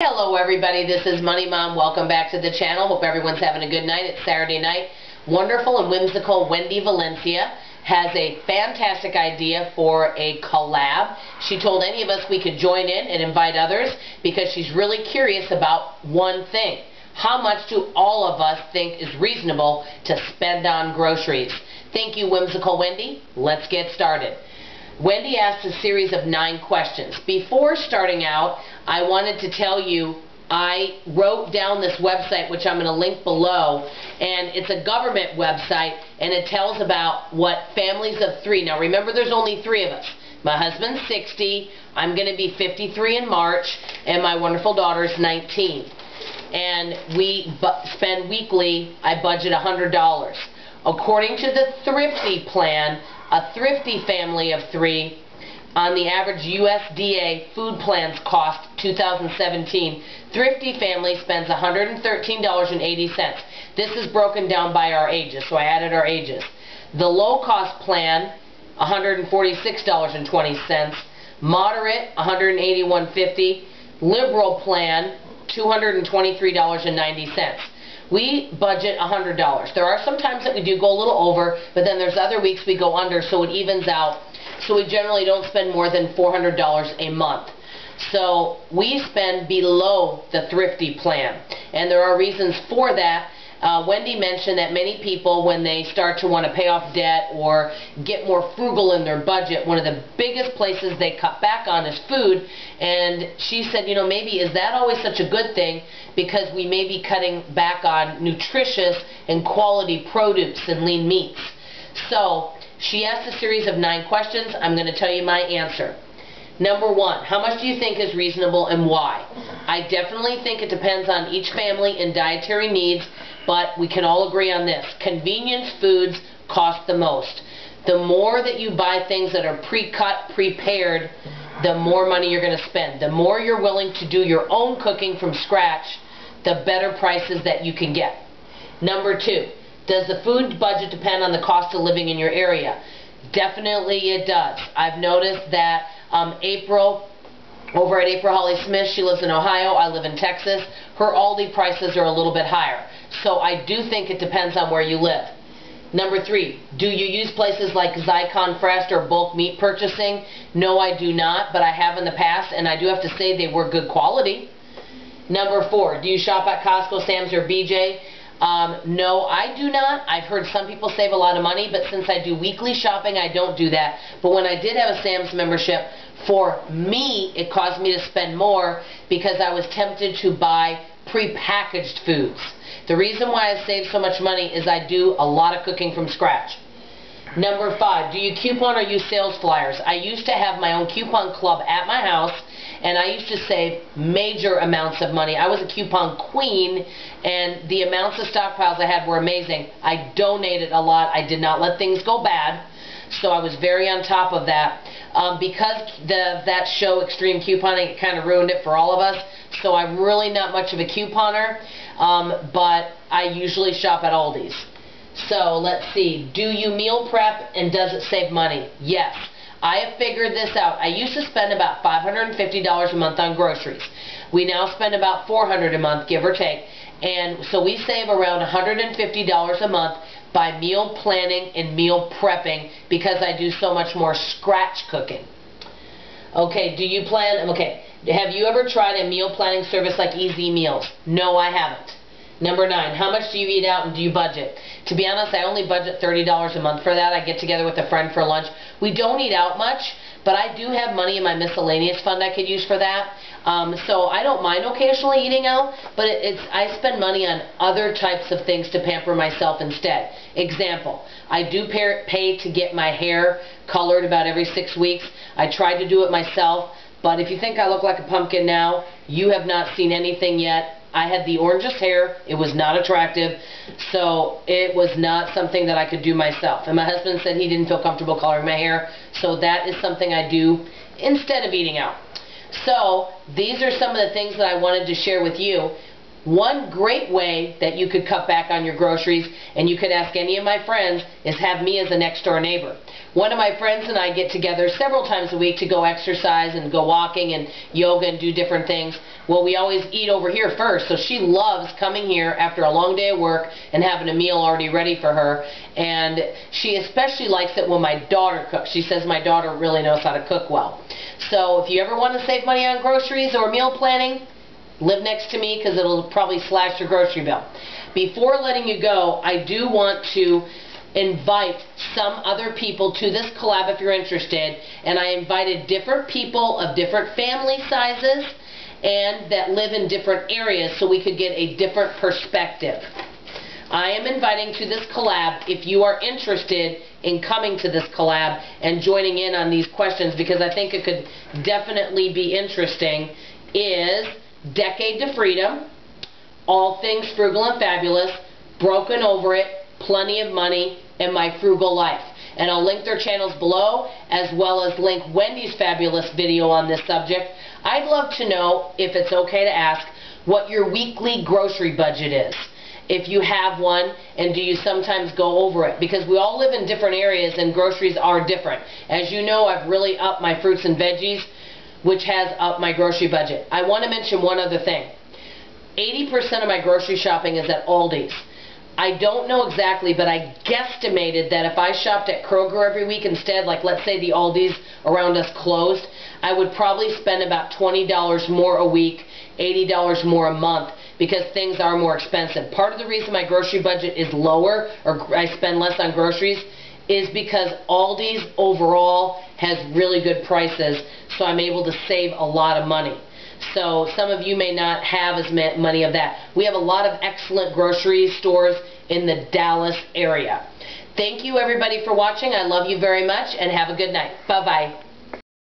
Hello everybody, this is Money Mom. Welcome back to the channel. Hope everyone's having a good night. It's Saturday night. Wonderful and whimsical Wendy Valencia has a fantastic idea for a collab. She told any of us we could join in and invite others because she's really curious about one thing. How much do all of us think is reasonable to spend on groceries? Thank you, whimsical Wendy. Let's get started. Wendy asked a series of 9 questions. Before starting out, I wanted to tell you I wrote down this website, which I'm going to link below, and it's a government website, and it tells about what families of 3. Now remember, there's only 3 of us. My husband's 60, I'm going to be 53 in March, and my wonderful daughter's 19. And we spend weekly, I budget $100. According to the Thrifty plan, a thrifty family of 3, on the average USDA food plans cost 2017, thrifty family spends $113.80. This is broken down by our ages, so I added our ages. The low-cost plan, $146.20. Moderate, $181.50. Liberal plan, $223.90. We budget $100. There are some times that we do go a little over, but then there's other weeks we go under, so it evens out. So we generally don't spend more than $400 a month. So we spend below the thrifty plan, and there are reasons for that. Wendy mentioned that many people, when they start to want to pay off debt or get more frugal in their budget, one of the biggest places they cut back on is food. And she said, you know, maybe is that always such a good thing, because we may be cutting back on nutritious and quality produce and lean meats. So she asked a series of 9 questions. I'm going to tell you my answer. Number 1, how much do you think is reasonable and why? I definitely think it depends on each family and dietary needs, but we can all agree on this. Convenience foods cost the most. The more that you buy things that are pre-cut, prepared, the more money you're going to spend. The more you're willing to do your own cooking from scratch, the better prices that you can get. Number 2, does the food budget depend on the cost of living in your area? Definitely it does. I've noticed that April, over at April Holly Smith, she lives in Ohio, I live in Texas, her Aldi prices are a little bit higher. So I do think it depends on where you live. Number 3, do you use places like Zycon Fresh or bulk meat purchasing? No, I do not, but I have in the past, and I do have to say they were good quality. Number 4, do you shop at Costco, Sam's, or BJ? No, I do not. I've heard some people save a lot of money, but since I do weekly shopping, I don't do that. But when I did have a Sam's membership, for me, it caused me to spend more because I was tempted to buy prepackaged foods. The reason why I save so much money is I do a lot of cooking from scratch. Number 5, do you coupon or use sales flyers? I used to have my own coupon club at my house, and I used to save major amounts of money. I was a coupon queen, and the amounts of stockpiles I had were amazing. I donated a lot. I did not let things go bad, so I was very on top of that. Because that show, Extreme Couponing, it kind of ruined it for all of us, so I'm really not much of a couponer, but I usually shop at Aldi's. So let's see, do you meal prep and does it save money? Yes. I have figured this out. I used to spend about $550 a month on groceries. We now spend about $400 a month, give or take. And so we save around $150 a month by meal planning and meal prepping because I do so much more scratch cooking. Okay, do you plan, okay, have you ever tried a meal planning service like Easy Meals? No, I haven't. Number 9, how much do you eat out and do you budget? To be honest, I only budget $30 a month for that. I get together with a friend for lunch. We don't eat out much, but I do have money in my miscellaneous fund I could use for that. So I don't mind occasionally eating out, but I spend money on other types of things to pamper myself instead. Example, I do pay to get my hair colored about every 6 weeks. I tried to do it myself, but if you think I look like a pumpkin now, you have not seen anything yet. I had the orangest hair. It was not attractive, so it was not something that I could do myself. And my husband said he didn't feel comfortable coloring my hair, so that is something I do instead of eating out. So these are some of the things that I wanted to share with you. One great way that you could cut back on your groceries, and you could ask any of my friends, is have me as a next door neighbor. One of my friends and I get together several times a week to go exercise and go walking and yoga and do different things. Well, we always eat over here first, so she loves coming here after a long day of work and having a meal already ready for her. And she especially likes it when my daughter cooks. She says my daughter really knows how to cook well. So if you ever want to save money on groceries or meal planning, live next to me because it'll probably slash your grocery bill. Before letting you go, I do want to invite some other people to this collab if you're interested, and I invited different people of different family sizes and that live in different areas so we could get a different perspective. I am inviting to this collab, if you are interested in coming to this collab and joining in on these questions, because I think it could definitely be interesting, is Decade to Freedom, All Things Frugal and Fabulous, Broken Over It, Plenty of Money, and My Frugal Life. And I'll link their channels below, as well as link Wendy's fabulous video on this subject. I'd love to know, if it's okay to ask, what your weekly grocery budget is. If you have one, and do you sometimes go over it? Because we all live in different areas and groceries are different. As you know, I've really upped my fruits and veggies, which has upped my grocery budget. I want to mention one other thing. 80% of my grocery shopping is at Aldi's. I don't know exactly, but I guesstimated that if I shopped at Kroger every week instead, like let's say the Aldi's around us closed, I would probably spend about $20 more a week, $80 more a month, because things are more expensive. Part of the reason my grocery budget is lower, or I spend less on groceries, is because Aldi's overall has really good prices, so I'm able to save a lot of money. So some of you may not have as many of that. We have a lot of excellent grocery stores in the Dallas area. Thank you everybody for watching. I love you very much and have a good night. Bye-bye.